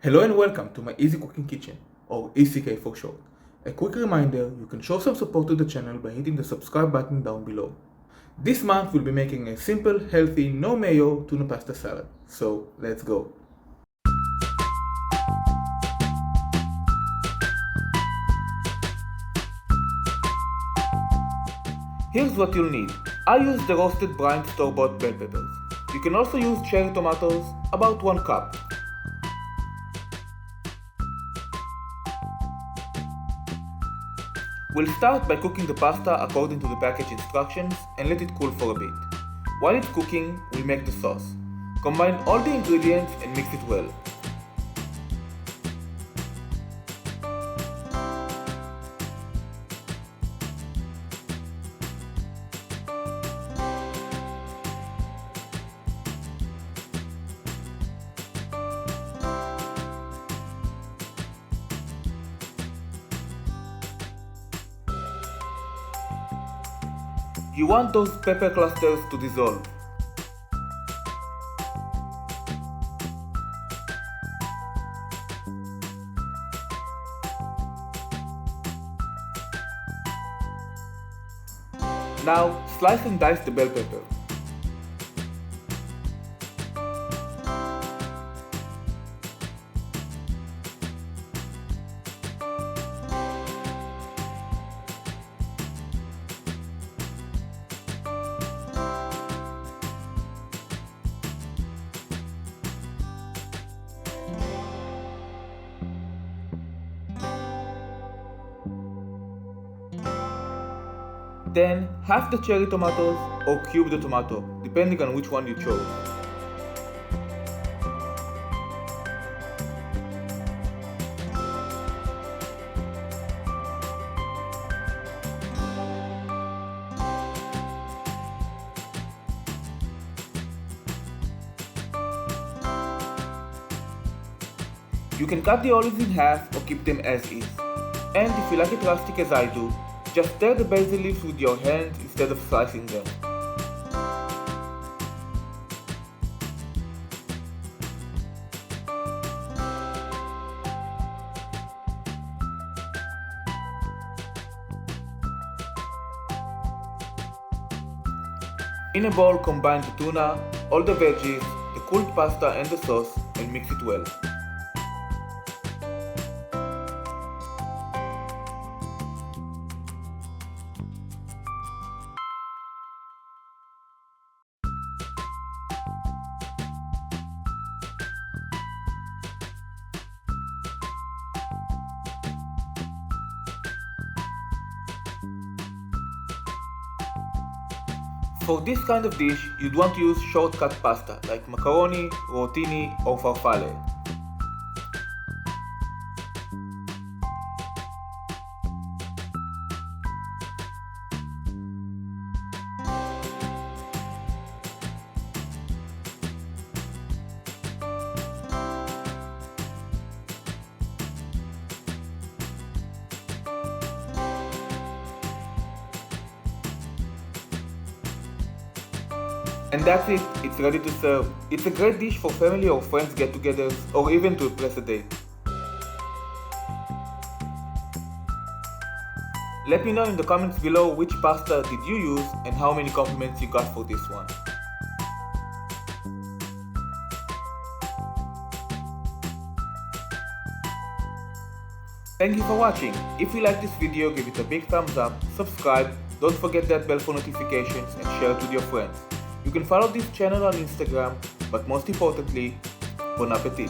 Hello and welcome to my Easy Cooking Kitchen, or ECK for short. A quick reminder, you can show some support to the channel by hitting the subscribe button down below. This month we'll be making a simple, healthy, no mayo tuna pasta salad. So let's go. Here's what you'll need. I used the roasted brine store-bought bell peppers. You can also use cherry tomatoes, about 1 cup. We'll start by cooking the pasta according to the package instructions and let it cool for a bit. While it's cooking, we'll make the sauce. Combine all the ingredients and mix it well. You want those pepper clusters to dissolve. Now, slice and dice the bell pepper. Then, half the cherry tomatoes or cube the tomato, depending on which one you chose. You can cut the olives in half or keep them as is. And if you like it rustic as I do, just stir the basil leaves with your hands instead of slicing them. In a bowl, combine the tuna, all the veggies, the cooled pasta and the sauce and mix it well. For this kind of dish, you'd want to use shortcut pasta like macaroni, rotini or farfalle. And that's it, it's ready to serve. It's a great dish for family or friends get-togethers or even to impress a date. Let me know in the comments below which pasta did you use and how many compliments you got for this one. Thank you for watching. If you like this video, give it a big thumbs up, subscribe, don't forget that bell for notifications and share it with your friends. You can follow this channel on Instagram, but most importantly, bon appetit!